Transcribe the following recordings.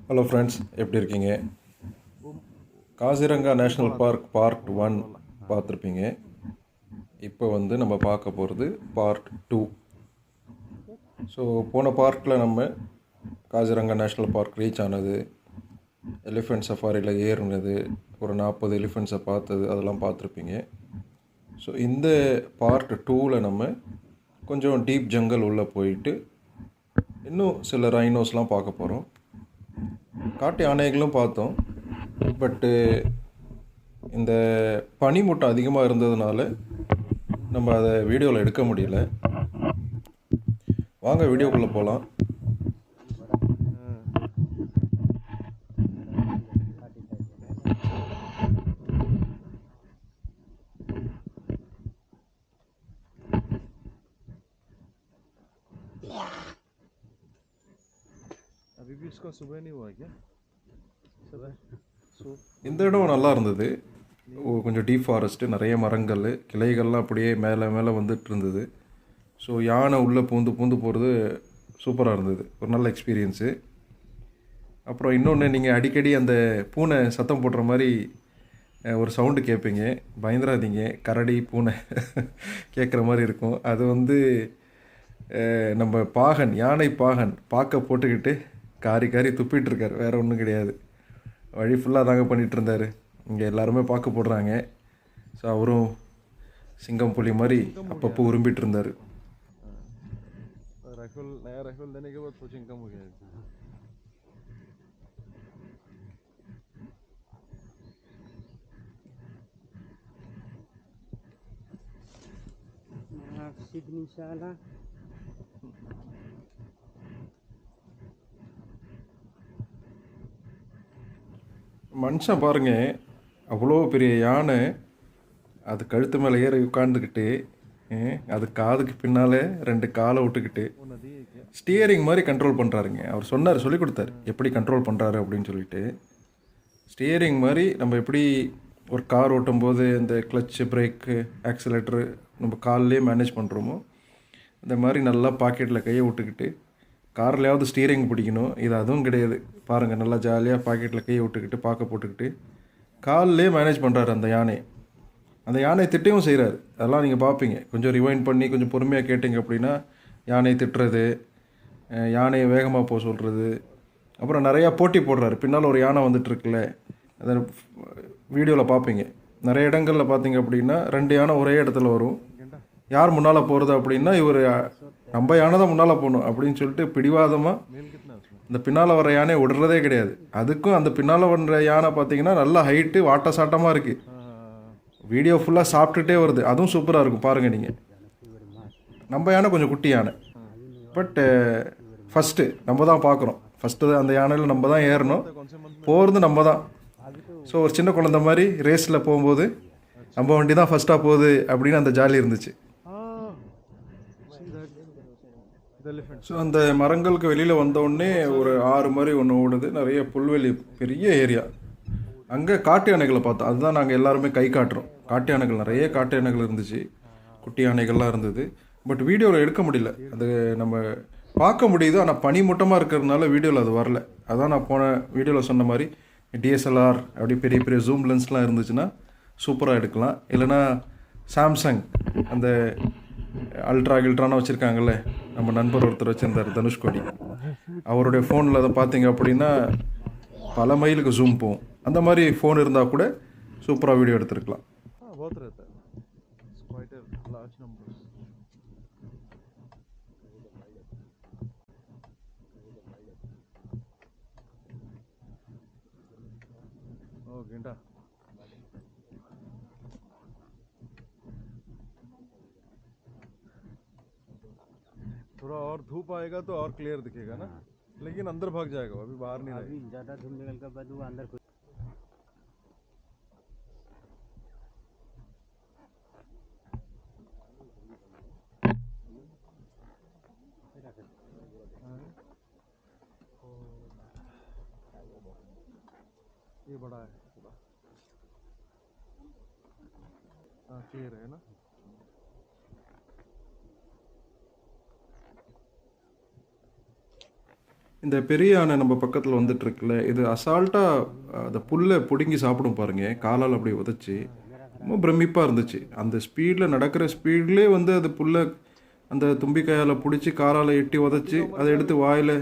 Hello friends, எப்படி இருக்கீங்க? Kaziranga national park part 1 பார்த்துருப்பீங்க. இப்போ நம்ம பார்க்க போகிறது பார்ட் 2. ஸோ போன பார்ட்டில் நம்ம காசிரங்கா நேஷ்னல் பார்க் ரீச் ஆனது, எலிஃபெண்ட் சஃபாரியில் ஏறுனது, ஒரு 40 எலிஃபெண்ட்ஸை பார்த்தது, அதெல்லாம் பார்த்துருப்பீங்க. ஸோ இந்த பார்ட் 2வில் நம்ம கொஞ்சம் டீப் ஜங்கல் உள்ளே போயிட்டு இன்னும் சில ரைனோஸ்லாம் பார்க்க போகிறோம். காட்டு யானைகளும் பார்த்தோம். பட்டு இந்த பனிமூட்டம் அதிகமாக இருந்ததுனால நம்ம அதை வீடியோவில் எடுக்க முடியல. வாங்க வீடியோக்குள்ளே போகலாம். अभी भी इसका सुबह नहीं हुआ क्या? இந்த இடம் நல்லா இருந்தது. கொஞ்சம் டீப் ஃபாரஸ்ட்டு, நிறைய மரங்கள், கிளைகள்லாம் அப்படியே மேலே மேலே வந்துட்டு இருந்தது. ஸோ யானை உள்ளே பூந்து போகிறது சூப்பராக இருந்தது. ஒரு நல்ல எக்ஸ்பீரியன்ஸு. அப்புறம் இன்னொன்று, நீங்கள் அடிக்கடி அந்த பூனை சத்தம் போடுற மாதிரி ஒரு சவுண்டு கேட்பீங்க. பயந்துடாதீங்க, கரடி பூனை கேட்குற மாதிரி இருக்கும். அது நம்ம பாகன், யானை பாகன் பார்க்க போட்டுக்கிட்டு காரி துப்பிட்டு இருக்கார். வேறு ஒன்றும் கிடையாது. வழி ஃபுல்லாக தாங்க பண்ணிகிட்டு இருந்தார். இங்கே எல்லாருமே பார்க்க போடுறாங்க. ஸோ அவரும் சிங்கம் புலி மாதிரி அப்பப்போ உரும்பிட்டு இருந்தார். नया राइफल देने के बाद पोचिंग कम हो गया. மனுஷன் பாருங்க, அவ்வளோ பெரிய யானை அது கழுத்து மேலே ஏறி உட்காந்துக்கிட்டு, அது காதுக்கு பின்னால் 2 காலை விட்டுக்கிட்டு ஸ்டியரிங் மாதிரி கண்ட்ரோல் பண்ணுறாருங்க. அவர் சொல்லிக் கொடுத்தாரு எப்படி கண்ட்ரோல் பண்ணுறாரு அப்படின்னு சொல்லிட்டு. ஸ்டியரிங் மாதிரி நம்ம எப்படி ஒரு கார் ஓட்டும்போது இந்த கிளச்சு, பிரேக்கு, ஆக்சிலேட்டரு நம்ம கால்லேயே மேனேஜ் பண்ணுறோமோ, இந்த மாதிரி நல்லா பாக்கெட்டில் கையை விட்டுக்கிட்டு கார்லையாவது ஸ்டீரிங் பிடிக்கணும். இது அதுவும் கிடையாது. பாருங்கள், நல்லா ஜாலியாக பாக்கெட்டில் கையை விட்டுக்கிட்டு பாக்க போட்டுக்கிட்டு கால்லே மேனேஜ் பண்ணுறாரு அந்த யானை. அந்த யானை திட்டவும் செய்கிறாரு. அதெல்லாம் நீங்கள் பார்ப்பீங்க. கொஞ்சம் ரிவைண்ட் பண்ணி கொஞ்சம் பொறுமையாக கேட்டிங்க அப்படின்னா யானை திட்டுறது, யானையை வேகமாக போக சொல்கிறது, அப்புறம் நிறையா போட்டி போடுறாரு. பின்னால் ஒரு யானை வந்துட்டுருக்குல்ல, அதை வீடியோவில் பார்ப்பீங்க. நிறைய இடங்களில் பார்த்தீங்க அப்படின்னா 2 யானை ஒரே இடத்துல வரும். யார் முன்னால் போகிறது அப்படின்னா இவர் நம்ம யானை தான் முன்னால் போகணும் அப்படின்னு சொல்லிட்டு பிடிவாதமாக இந்த பின்னால் வர யானையை விடுறதே கிடையாது. அதுக்கும் அந்த பின்னால் வர்ற யானை பார்த்தீங்கன்னா நல்லா ஹைட்டு, வாட்ட சாட்டமாக இருக்குது. வீடியோ ஃபுல்லாக சாப்பிட்டுட்டே வருது. அதுவும் சூப்பராக இருக்கும். பாருங்கள் நீங்கள். நம்ம யானை கொஞ்சம் குட்டி யானை. பட்டு ஃபஸ்ட்டு நம்ம தான் பார்க்குறோம். ஃபஸ்ட்டு அந்த யானையில் நம்ம தான் ஏறணும், போகிறது நம்ம தான். ஸோ ஒரு சின்ன குழந்தை மாதிரி ரேஸில் போகும்போது நம்ம வண்டி தான் ஃபஸ்ட்டாக போகுது அப்படின்னு அந்த ஜாலி இருந்துச்சு. ஸோ அந்த மரங்களுக்கு வெளியில் வந்தோடனே ஒரு ஆறு மாதிரி ஒன்று ஓடுது. நிறைய புல்வெளி, பெரிய ஏரியா. அங்கே காட்டு யானைகளை பார்த்தோம். அதுதான் நாங்கள் எல்லாருமே கை காட்டுறோம். காட்டு யானைகள், நிறைய காட்டு யானைகள் இருந்துச்சு, குட்டி யானைகள்லாம் இருந்தது. பட் வீடியோவில் எடுக்க முடியல. அது நம்ம பார்க்க முடியுது, ஆனால் பனிமூட்டமாக இருக்கிறதுனால வீடியோவில் அது வரல. அதான் நான் போன வீடியோவில் சொன்ன மாதிரி டிஎஸ்எல்ஆர் அப்படி பெரிய பெரிய ஜூம் லென்ஸ்லாம் இருந்துச்சுன்னா சூப்பராக எடுக்கலாம். இல்லைனா சாம்சங் அந்த அல்ட்ரான்னு வச்சுருக்காங்கல்ல, நம்ம நண்பர் ஒருத்தர் வச்சுருந்தார், தனுஷ்கோடி. அவருடைய ஃபோனில் அதை பார்த்தீங்க அப்படின்னா பல மைலுக்கு ஜூம் போகும். அந்த மாதிரி ஃபோன் இருந்தால் கூட சூப்பராக வீடியோ எடுத்துருக்கலாம். थोड़ा और धूप आएगा तो और क्लियर दिखेगा ना, लेकिन अंदर भाग जाएगा. अभी बाहर नहीं रहेगा. अभी ज़्यादा धूप निकल के बाद वो अंदर ये बड़ा है पूरा. हाँ, क्लियर है ना. இந்த பெரிய யானை நம்ம பக்கத்தில் வந்துட்டு இருக்குல்ல, இது அசால்ட்டாக அந்த புல்லை பிடுங்கி சாப்பிடும் பாருங்க, காலால் அப்படியே உதைச்சி. ரொம்ப பிரமிப்பாக இருந்துச்சு. அந்த ஸ்பீடில் நடக்கிற ஸ்பீட்லேயே வந்து அது புல்லை அந்த தும்பிக்கையால் பிடிச்சி காலால் எட்டி உதைச்சி அதை எடுத்து வாயில்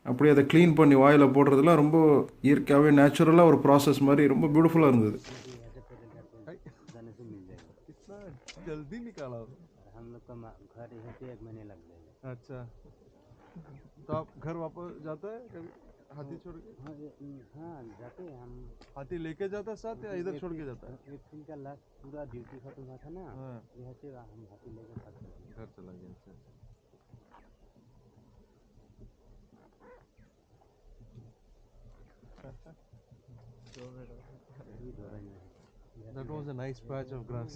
அப்படியே அதை க்ளீன் பண்ணி வாயில் போடுறதுலாம் ரொம்ப இயற்கையாகவே நேச்சுரலாக ஒரு ப்ராசஸ் மாதிரி ரொம்ப பியூட்டிஃபுல்லாக இருந்தது. इतना जल्दी निकाला हो? हम लोग का घर यहाँ से 1 महीने लग जाएगा। अच्छा, तो आप घर वापस जाता है कभी हाथी छोड़ के? हाँ जाते हैं हम। हाथी लेके जाता है साथ या इधर छोड़ के जाता है? एक दिन का लास्ट पूरा ड्यूटी खत्म हुआ था ना, हाँ, यहाँ से हम हाथी लेके साथ चले गए। घर चला गया। अच्छा, अभी दौरा नहीं है। that was a nice patch of grass.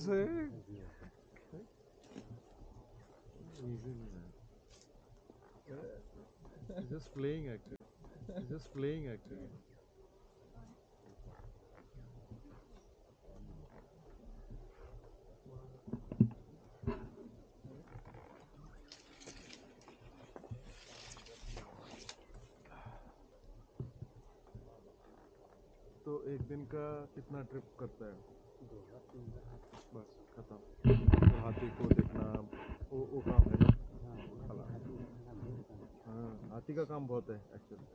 He's just playing actually. He's just playing actually. तो एक दिन का कितना ट्रिप करता है? 2 बार 3 बार। बस खत्म। तो हाथी को देखना वो काम है ना? हाँ खाना। हाथी का खाना बहुत कम है। हाँ, हाथी का काम बहुत है एक्चुअली।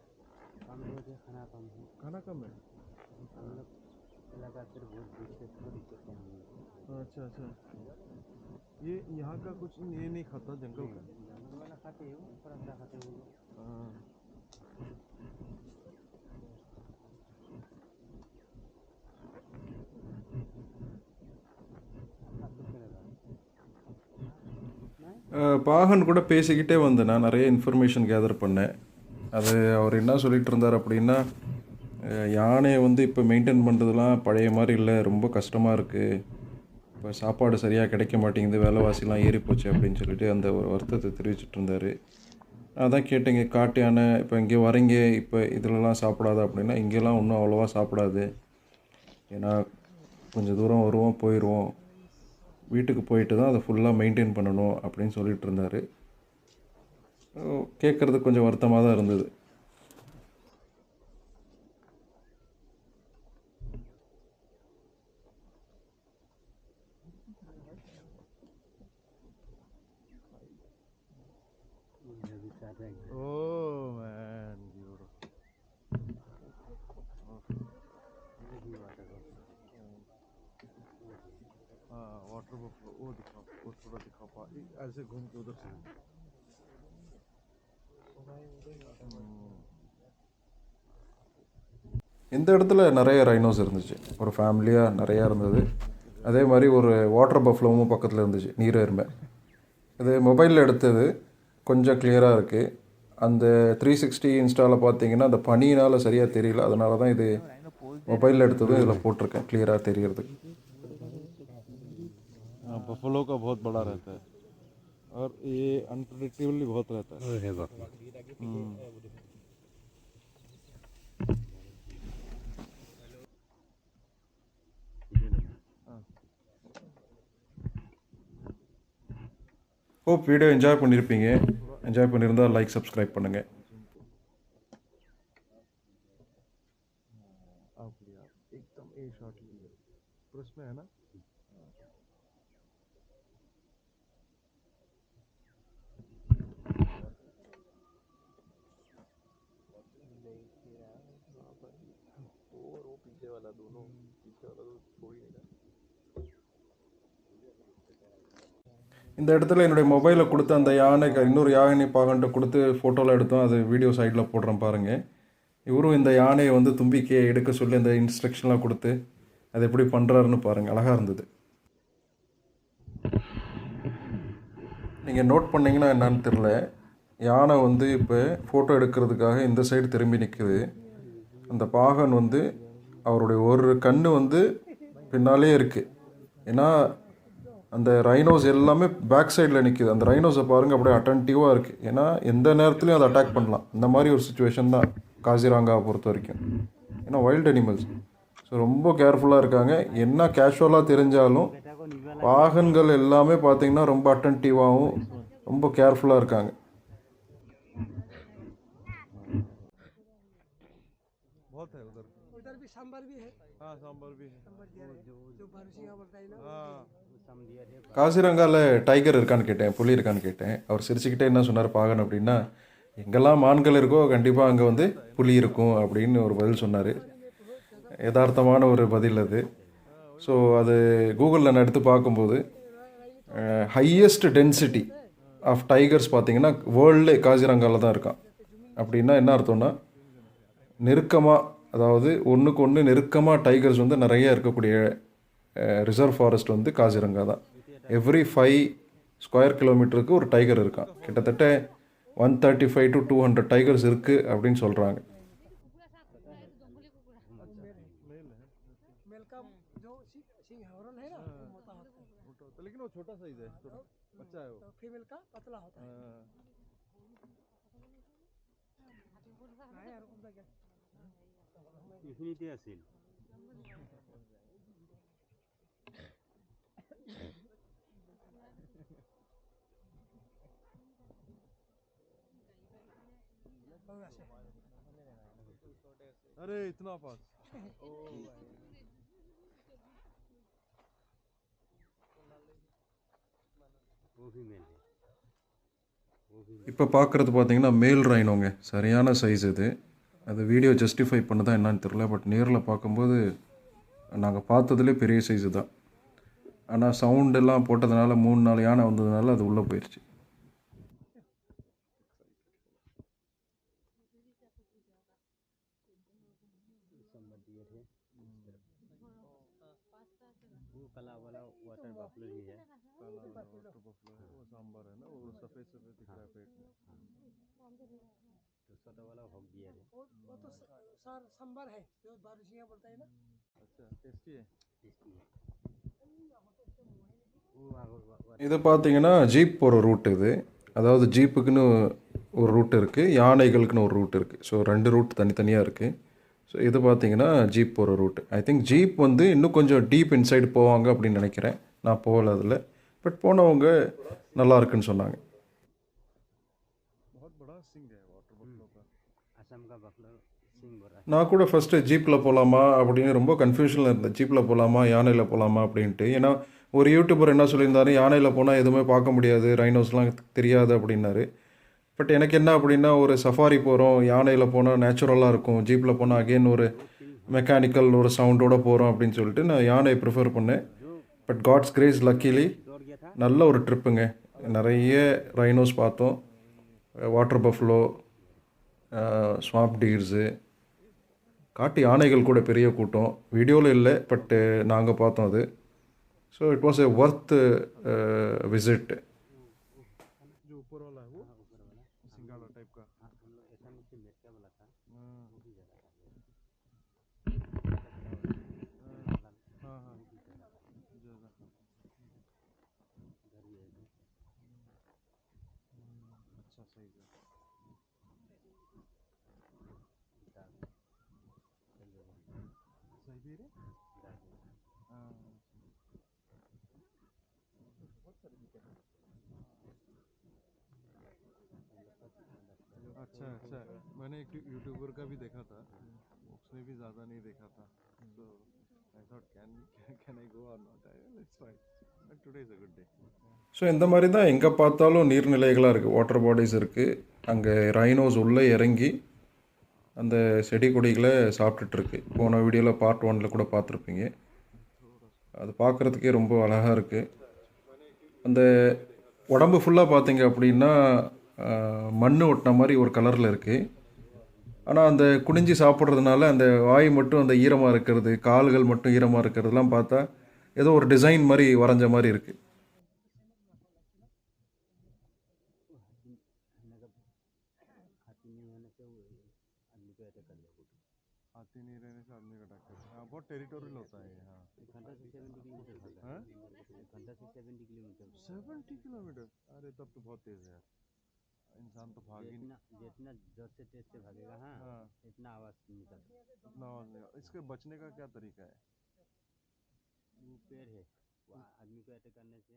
काम बहुत है, खाना कम है। खाना कम है। हम लोग लगातार बहुत दूर से थोड़ी से हम लोग। अच्छा अच्छा, ये यहाँ का कुछ ये नहीं खाता जंगल का? जंगल वाला खाते हैं, थोड़ा सा खाते हैं वो लोग। हाँ। आपको क्या लगा? பாகன் கூட பேசிக்கிட்டே வந்தேன், நான் நிறைய இன்ஃபர்மேஷன் கேதர் பண்ணேன். அது அவர் என்ன சொல்லிகிட்டு இருந்தார் அப்படின்னா, யானையை வந்து இப்போ மெயின்டைன் பண்ணுறதுலாம் பழைய மாதிரி இல்லை, ரொம்ப கஷ்டமாக இருக்குது, இப்போ சாப்பாடு சரியாக கிடைக்க மாட்டேங்குது, விலைவாசிலாம் ஏறி போச்சு அப்படின்னு சொல்லிட்டு அந்த ஒரு வருத்தத்தை தெரிவிச்சிட்டு இருந்தார். அதான் கேட்டேங்க, காட்டு யானை இப்போ இங்கே வரீங்க, இப்போ இதிலலாம் சாப்பிடாது அப்படின்னா, இங்கெல்லாம் ஒன்றும் அவ்வளோவா சாப்பிடாது, ஏன்னா கொஞ்சம் தூரம் வருவோம் போயிடுவோம், வீட்டுக்கு போயிட்டு தான் அதை ஃபுல்லாக மெயின்டைன் பண்ணணும் அப்படின்னு சொல்லிட்டு இருந்தார். கேட்குறதுக்கு கொஞ்சம் வருத்தமாக தான் இருந்தது. ये भी कर रहे हैं। Oh man, beautiful. ये भी वाटर है। हाँ, वाटर बफलो वो दिखाओ, वो थोड़ा दिखाओ ऐसे घूम के उधर से। இந்த இடத்துல நிறைய ரைனோஸ் இருந்துச்சு, ஒரு ஃபேமிலியாக நிறையா இருந்தது. அதே மாதிரி ஒரு வாட்டர் பஃப்ளோவும் பக்கத்தில் இருந்துச்சு, நீர் எருமை. இது மொபைலில் எடுத்தது, கொஞ்சம் கிளியராக இருக்குது. அந்த 360 இன்ஸ்டாவில் பார்த்தீங்கன்னா அந்த பனியினால் சரியாக தெரியல, அதனால தான் இது மொபைலில் எடுத்ததும் இதில் போட்டிருக்கேன் கிளியராக தெரியறதுக்கு. हाँ, बफलो का बहुत बड़ा रहता है और ये अनप्रेडिक्टेबली बहुत रहता है। ஹோப் வீடியோ என்ஜாய் பண்ணியிருப்பீங்க. என்ஜாய் பண்ணியிருந்தால் லைக், சப்ஸ்கிரைब பண்ணுங்கள். आप लिया एकदम ए शॉट लिए पर उसमें है ना और वो पीछे वाला दोनों पीछे वाला तो छोड़ ही नहीं रहा। இந்த இடத்துல என்னுடைய மொபைலை கொடுத்து அந்த யானைக்கு இன்னொரு யானை பாகன்ட்டு கொடுத்து ஃபோட்டோவில் எடுத்தோம், அது வீடியோ சைடில் போடுறேன் பாருங்கள். இவரும் இந்த யானையை வந்து தும்பிக்கையை எடுக்க சொல்லி அந்த இன்ஸ்ட்ரக்ஷன்லாம் கொடுத்து அது எப்படி பண்ணுறாருன்னு பாருங்கள், அழகாக இருந்தது. நீங்கள் நோட் பண்ணிங்கன்னா என்னான்னு தெரில, யானை வந்து இப்போ ஃபோட்டோ எடுக்கிறதுக்காக இந்த சைடு திரும்பி நிற்குது. அந்த பாகன் வந்து அவருடைய ஒரு கண் வந்து பின்னாலே இருக்குது, ஏன்னா அந்த ரைனோஸ் எல்லாமே பேக் சைடில் நிற்கிது. அந்த ரைனோஸை பாருங்கள், அப்படியே அட்டன்டிவாக இருக்குது, ஏன்னா எந்த நேரத்துலையும் அதை அட்டாக் பண்ணலாம். இந்த மாதிரி ஒரு சுச்சுவேஷன் தான் காசிரங்காவை பொறுத்த வரைக்கும், ஏன்னா வைல்டு அனிமல்ஸ். ஸோ ரொம்ப கேர்ஃபுல்லாக இருக்காங்க. என்ன கேஷுவலாக தெரிஞ்சாலும் பாகன்கள் எல்லாமே பார்த்திங்கன்னா ரொம்ப அட்டன்டிவாகவும் ரொம்ப கேர்ஃபுல்லாக இருக்காங்க. बहुत है उधर। उधर भी सांबर भी है। हाँ सांबर भी है। सांबर दिया है जो बारिशिंगा बोलता है ना। हाँ वो समझिए रे காசிரங்காவில் டைகர் இருக்கான்னு கேட்டேன், புலி இருக்கான்னு கேட்டேன். அவர் சிரிச்சுக்கிட்டே என்ன சொன்னார் பாகன் அப்படின்னா, எங்கெல்லாம் மான்கள் இருக்கோ கண்டிப்பாக அங்கே வந்து புலி இருக்கும் அப்படின்னு ஒரு பதில் சொன்னார். யதார்த்தமான ஒரு பதில் அது. ஸோ அது கூகுளில் நான் எடுத்து பார்க்கும்போது ஹையஸ்ட் டென்சிட்டி ஆஃப் டைகர்ஸ் பார்த்தீங்கன்னா வேர்ல்டு காசிரங்காவில் தான் இருக்கான். அப்படின்னா என்ன அர்த்தம்னா நெருக்கமாக, அதாவது ஒன்றுக்கு ஒன்று நெருக்கமாக டைகர்ஸ் வந்து நிறைய இருக்கக்கூடிய ரிசர்வ் ஃபாரஸ்ட் வந்து காசிரங்கா தான். எவ்ரி 5 ஸ்கொயர் கிலோமீட்டருக்கு ஒரு டைகர் இருக்கான். கிட்டத்தட்ட 135 to 200 டைகர்ஸ் இருக்குது அப்படின்னு சொல்கிறாங்க. मेल का जो सिंह हॉर्न है ना वो मोटा होता है, मोटा होता है, लेकिन वो छोटा साइज है, छोटा बच्चा है वो। तो फीमेल का पतला होता है। हाँ। नहीं यार उनका क्या ইনফিনিটি আছিল होगा से अरे इतना पास। वो भी मेल है वो भी இப்போ பார்க்குறது பார்த்தீங்கன்னா மேல் ரைனோங்க, சரியான சைஸ் இது. அது வீடியோ ஜஸ்டிஃபை பண்ணதா என்னன்னு தெரில, பட் நேரில் பார்க்கும்போது நாங்கள் பார்த்ததுலே பெரிய சைஸு தான். ஆனால் சவுண்டெல்லாம் போட்டதுனால 3-4 யானை வந்ததுனால அது உள்ளே போயிடுச்சு. समझिए थे वो कला वाला वाटर बफलो ही है काला वाटर बफलो है, वो सांबर है ना, वो सफेद सफेद दिख रहा है पेट में। तो छोटा वाला भोग दिया रे वो तो सर सांबर है जो बारिशिंगा बोलता है ना। अच्छा टेस्टी है। इसकी वो आगे இது பார்த்தீங்கன்னா ஜீப் போகிற ரூட் இது. அதாவது ஜீப்புக்குன்னு ஒரு ரூட் இருக்குது, யானைகளுக்குன்னு ஒரு ரூட் இருக்குது. ஸோ 2 ரூட் தனித்தனியாக இருக்குது. ஸோ இது பார்த்தீங்கன்னா ஜீப் போகிற ரூட். ஐ திங்க் ஜீப் வந்து இன்னும் கொஞ்சம் டீப் இன்சைடு போவாங்க அப்படின்னு நினைக்கிறேன். நான் போகல அதில், பட் போனவங்க நல்லா இருக்குன்னு சொன்னாங்க. बहुत बड़ा सिंग है वाटर बफलो का। असम का बफलो सिंह बोला நான் கூட ஃபஸ்ட்டு ஜீப்பில் போகலாமா அப்படின்னு ரொம்ப கன்ஃபியூஷனில் இருந்தேன். ஜீப்பில் போகலாமா யானையில் போகலாமா அப்படின்ட்டு. ஏன்னா ஒரு யூடியூபர் என்ன சொல்லியிருந்தாரு, யானையில் போனால் எதுவுமே பார்க்க முடியாது, ரைனோஸ்லாம் தெரியாது அப்படின்னாரு. பட் எனக்கு என்ன அப்படின்னா, ஒரு சஃபாரி போகிறோம், யானையில் போனால் நேச்சுரலாக இருக்கும், ஜீப்பில் போனால் அகெயின் ஒரு மெக்கானிக்கல் ஒரு சவுண்டோடு போகிறோம் அப்படின்னு சொல்லிட்டு நான் யானையை ப்ரிஃபர் பண்ணேன். பட் காட்ஸ் கிரேஸ் லக்கிலி दौड़ गया था நல்ல ஒரு ட்ரிப்புங்க. நிறைய ரைனோஸ் பார்த்தோம், வாட்டர் பஃப்லோ, ஸ்வாம்ப் டீர்ஸு, காட்டு யானைகள் கூட பெரிய கூட்டம். வீடியோவில் இல்லை, பட்டு நாங்கள் பார்த்தோம் அது. So it was a worth visit. जो ऊपर वाला है वो सिंगाड़ा टाइप का। हाँ हम लोग ऐसा नीचे मेटका वाला था हाँ वो भी ज़्यादा था हाँ हाँ ज़्यादा। इधर भी है अच्छा साइज है। सही भी रे। हाँ अच्छा अच्छा, मैंने एक यूट्यूबर का भी देखा था, उसने भी ज़्यादा नहीं देखा था। So I thought can I go or not? It's fine. But today is a good day. So இந்த மாதிரி தான் எங்கே பார்த்தாலும் நீர்நிலைகளாக இருக்குது, வாட்டர் பாடிஸ் இருக்குது. அங்கே ரைனோஸ் உள்ளே இறங்கி அந்த செடி கொடிகளை சாப்பிட்டுட்ருக்கு. போன வீடியோவில் பார்ட் 1 கூட பார்த்துருப்பீங்க. அது பார்க்குறதுக்கே ரொம்ப அழகாக இருக்குது. அந்த உடம்பு ஃபுல்லாக பார்த்தீங்க அப்படின்னா மண் ஒட்டின மாதிரி ஒரு கலரில் இருக்குது. ஆனால் அந்த குனிஞ்சி சாப்பிட்றதுனால அந்த வாய் மட்டும் அந்த ஈரமாக இருக்கிறது, கால்கள் மட்டும் ஈரமாக இருக்கிறதுலாம் பார்த்தா ஏதோ ஒரு டிசைன் மாதிரி வரைஞ்ச மாதிரி இருக்குது. हाथी नहीं होने से वो आदमी को अटैक कर लेगा हाथी नहीं रहने से आदमी का अटैक करता है। हाँ बहुत टेरिटोरियल होता है ये। हाँ घंटा से 70 किलोमीटर भागा हाँ? घंटा से 70 किलोमीटर 70 किलोमीटर, अरे तब तो बहुत तेज है यार, इंसान तो भाग ही नहीं। जितना जितना जोर से तेज से भागेगा हाँ हाँ इतना आवाज़ निकलता है इतना आवाज नहीं। इसके बचने का क्या तरीका है? वो पेड़ है वो आदमी को अटैक करने से